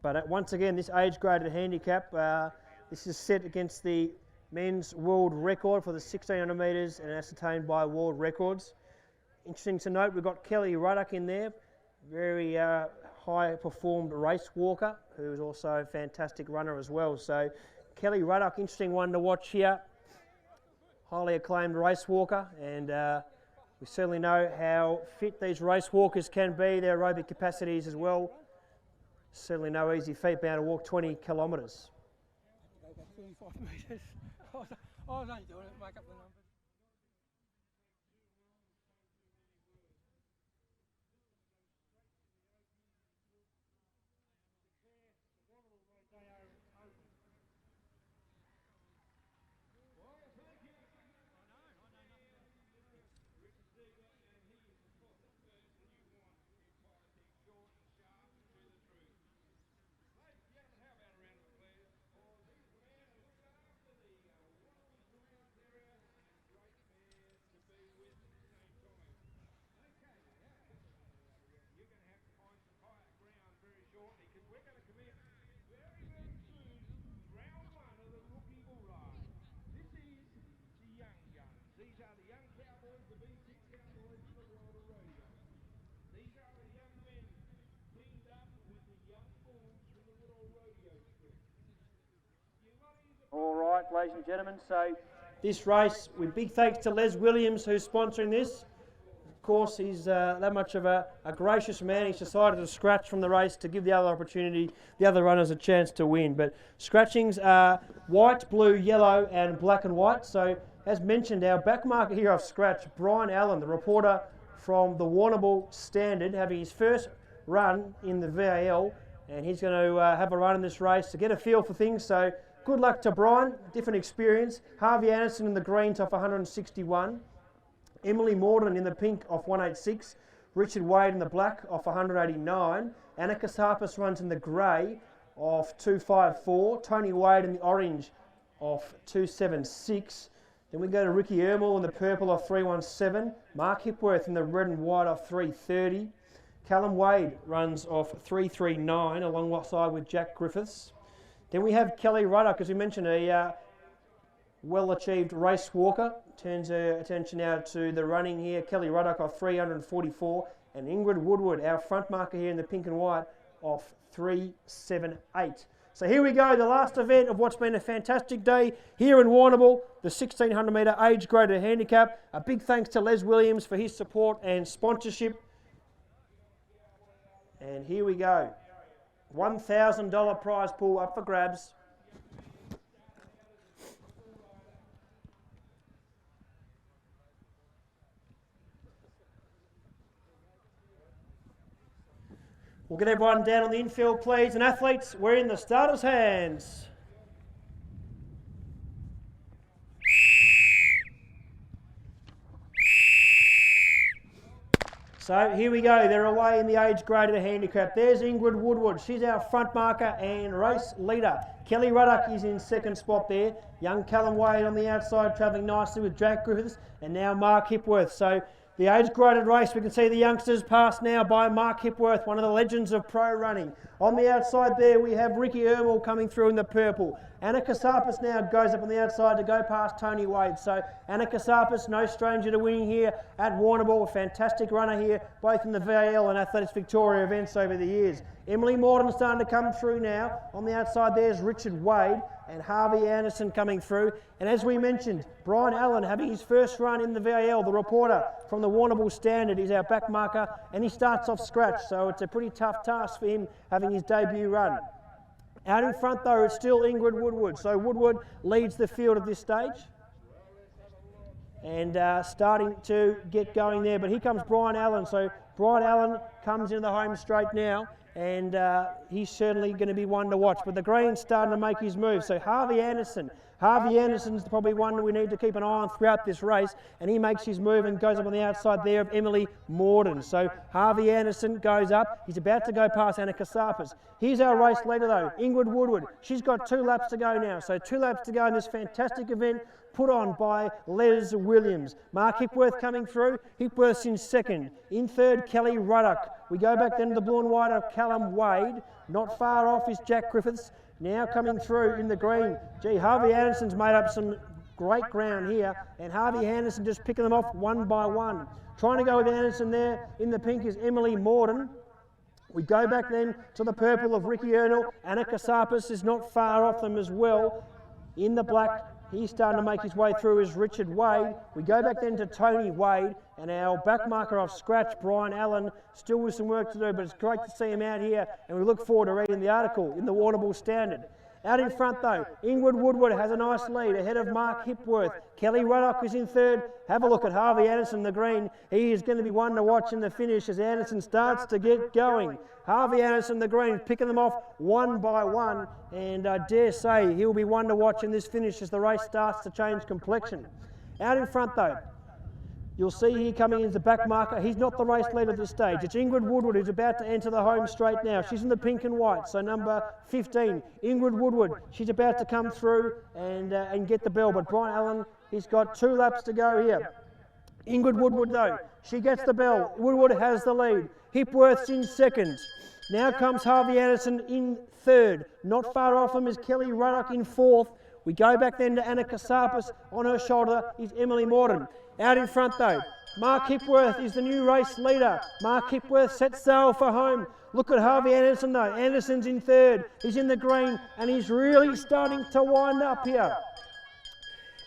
But once again, this age-graded handicap, this is set against the men's world record for the 1600 metres and ascertained by World Records. Interesting to note, we've got Kelly Ruddock in there, very high-performed race walker, who is also a fantastic runner as well. So Kelly Ruddock, interesting one to watch here. Highly acclaimed race walker, and we certainly know how fit these race walkers can be, their aerobic capacities as well. Certainly no easy feat being able to walk 20 kilometres. I had to go about 35 metres. I was only doing it to make up the numbers. All right, ladies and gentlemen, so this race, with big thanks to Les Williams, who's sponsoring this. Of course, he's that much of a gracious man. He's decided to scratch from the race to give the other runners a chance to win. But scratchings are white, blue, yellow and black and white. So as mentioned, our back marker here of scratch, Brian Allen, the reporter from the Warrnambool Standard, having his first run in the VAL, and he's going to have a run in this race to get a feel for things. So good luck to Brian, different experience. Harvey Anderson in the greens off 161. Emily Morden in the pink off 186. Richard Wade in the black off 189. Anna Kasapis runs in the grey off 254. Tony Wade in the orange off 276. Then we go to Ricky Ermel in the purple off 317. Mark Hipworth in the red and white off 330. Callum Wade runs off 339 alongside with Jack Griffiths. Then we have Kelly Ruddock, as we mentioned, a well-achieved race walker. Turns her attention now to the running here. Kelly Ruddock off 344, and Ingrid Woodward, our front marker here in the pink and white, off 378. So here we go, the last event of what's been a fantastic day here in Warrnambool, the 1600 metre age-graded handicap. A big thanks to Les Williams for his support and sponsorship. And here we go. $1,000 prize pool up for grabs. We'll get everyone down on the infield, please. And athletes, we're in the starters' hands. So here we go, they're away in the age-graded handicap. There's Ingrid Woodward, she's our front marker and race leader. Kelly Ruddock is in second spot there. Young Callum Wade on the outside, travelling nicely with Jack Griffiths, and now Mark Hipworth. So the age-graded race, we can see the youngsters passed now by Mark Hipworth, one of the legends of pro running. On the outside there, we have Ricky Ermel coming through in the purple. Anna Kasapis now goes up on the outside to go past Tony Wade. So Anna Kasapis, no stranger to winning here at Warrnambool, a fantastic runner here, both in the VAL and Athletics Victoria events over the years. Emily Morden starting to come through now. On the outside there's Richard Wade and Harvey Anderson coming through. And as we mentioned, Brian Allen having his first run in the VAL, the reporter from the Warrnambool Standard is our back marker, and he starts off scratch, so it's a pretty tough task for him having his debut run. Out in front though, it's still Ingrid Woodward, so Woodward leads the field at this stage. And starting to get going there, but here comes Brian Allen, so Brian Allen comes into the home straight now, and he's certainly going to be one to watch. But the green's starting to make his move. So Harvey Anderson's probably one that we need to keep an eye on throughout this race, and he makes his move and goes up on the outside there of Emily Morden. So Harvey Anderson goes up. He's about to go past Anna Kasapis. Here's our race leader though, Ingrid Woodward. She's got 2 laps to go now. So 2 laps to go in this fantastic event put on by Les Williams. Mark Hipworth coming through. Hipworth's in second. In third, Kelly Ruddock. We go back then to the blue and white of Callum Wade. Not far off is Jack Griffiths. Now coming through in the green. Gee, Harvey Anderson's made up some great ground here, and Harvey Anderson just picking them off one by one. Trying to go with Anderson there. In the pink is Emily Morden. We go back then to the purple of Ricky Ernell. Anna Kasapis is not far off them as well. In the black, he's starting to make his way through is Richard Wade. We go back then to Tony Wade, and our back marker off scratch, Brian Allen, still with some work to do, but it's great to see him out here, and we look forward to reading the article in the Warrnambool Standard. Out in front though, Ingrid Woodward has a nice lead ahead of Mark Hipworth. Kelly Ruddock is in third. Have a look at Harvey Anderson, the green. He is going to be one to watch in the finish as Anderson starts to get going. Harvey Anderson, the green, picking them off one by one, and I dare say he'll be one to watch in this finish as the race starts to change complexion. Out in front though, you'll see here coming into the back marker, he's not the race leader at this stage. It's Ingrid Woodward who's about to enter the home straight now. She's in the pink and white, so number 15, Ingrid Woodward. She's about to come through and get the bell, but Brian Allen, he's got 2 laps to go here. Ingrid Woodward though, she gets the bell. Woodward has the lead. Hipworth's in second. Now comes Harvey Anderson in third. Not far off him is Kelly Ruddock in fourth. We go back then to Anna Kasapis. On her shoulder is Emily Morden. Out in front though, Mark Hipworth is the new race leader. Mark Hipworth sets sail for home. Look at Harvey Anderson though. Anderson's in third. He's in the green and he's really starting to wind up here.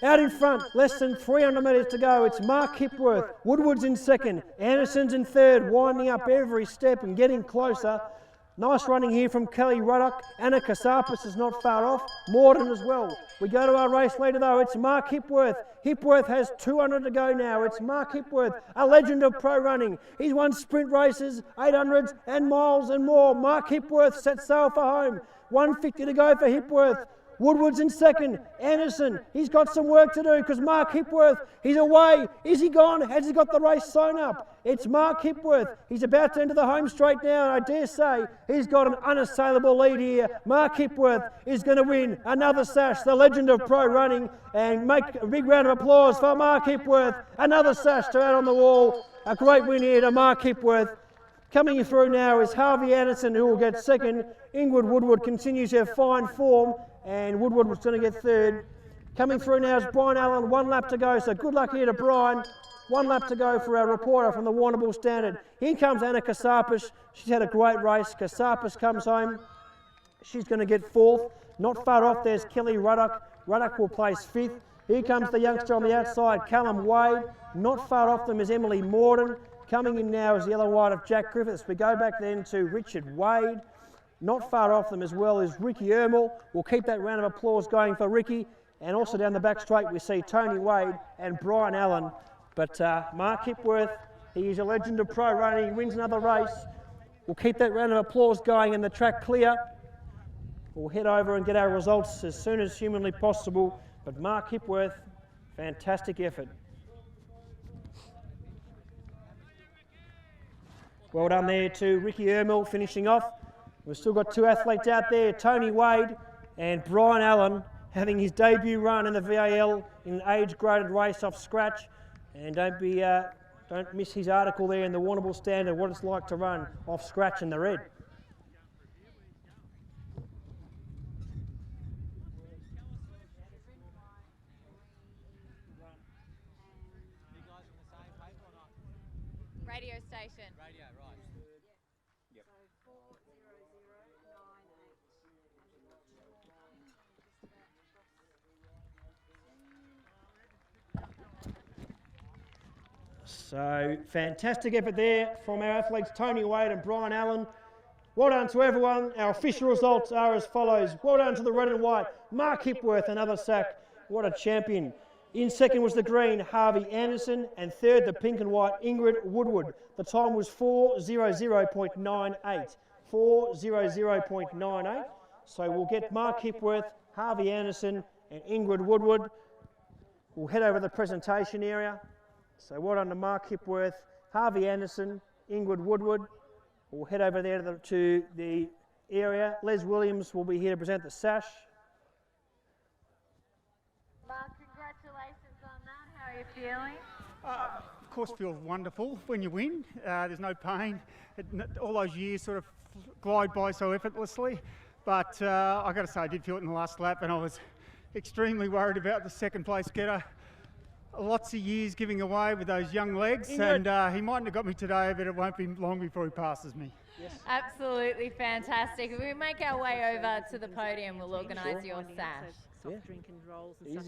Out in front, less than 300 metres to go, it's Mark Hipworth. Woodward's in second. Anderson's in third, winding up every step and getting closer. Nice running here from Kelly Ruddock. Anna Kasapis is not far off. Morden as well. We go to our race leader though. It's Mark Hipworth. Hipworth has 200 to go now. It's Mark Hipworth, a legend of pro running. He's won sprint races, 800s and miles and more. Mark Hipworth sets sail for home. 150 to go for Hipworth. Woodward's in second. Anderson, he's got some work to do because Mark Hipworth, he's away. Is he gone? Has he got the race sewn up? It's Mark Hipworth. He's about to enter the home straight now, and I dare say he's got an unassailable lead here. Mark Hipworth is going to win another sash, the legend of pro running, and make a big round of applause for Mark Hipworth. Another sash to add on the wall. A great win here to Mark Hipworth. Coming through now is Harvey Anderson, who will get second. Ingrid Woodward continues her fine form, and Woodward was going to get third. Coming through now is Brian Allen, 1 lap to go, so good luck here to Brian. 1 lap to go for our reporter from the Warrnambool Standard. Here comes Anna Kasapis. She's had a great race. Kasapis comes home. She's going to get fourth. Not far off there's Kelly Ruddock. Ruddock will place fifth. Here comes the youngster on the outside, Callum Wade. Not far off them is Emily Morden. Coming in now is the yellow white of Jack Griffiths. We go back then to Richard Wade. Not far off them as well is Ricky Ernell. We'll keep that round of applause going for Ricky. And also down the back straight we see Tony Wade and Brian Allen. But Mark Hipworth, he is a legend of pro running. He wins another race. We'll keep that round of applause going and the track clear. We'll head over and get our results as soon as humanly possible. But Mark Hipworth, fantastic effort. Well done there to Ricky Ernell finishing off. We've still got 2 athletes out there, Tony Wade and Brian Allen, having his debut run in the VAL in an age-graded race off scratch. And don't miss his article there in the Warrnambool Standard, what it's like to run off scratch in the red. Radio station. Radio, right. Yep. So, fantastic effort there from our athletes Tony Wade and Brian Allen. Well done to everyone. Our official results are as follows. Well done to the red and white. Mark Hipworth, another sack. What a champion. In second was the green, Harvey Anderson, and third, the pink and white, Ingrid Woodward. The time was 4:00.98. 4:00.98. So we'll get Mark Hipworth, Harvey Anderson, and Ingrid Woodward. We'll head over to the presentation area. So well done to Mark Hipworth, Harvey Anderson, Ingrid Woodward. We'll head over there to the area. Les Williams will be here to present the sash. Mark, congratulations. feeling? Of course, feels wonderful when you win. There's no pain. All those years sort of glide by so effortlessly. But I got to say, I did feel it in the last lap, and I was extremely worried about the second place getter. Lots of years giving away with those young legs, Ingrid. and he mightn't have got me today, but it won't be long before he passes me. Absolutely fantastic. If we make our way over to the podium, we'll organise your sash. Soft drink and rolls and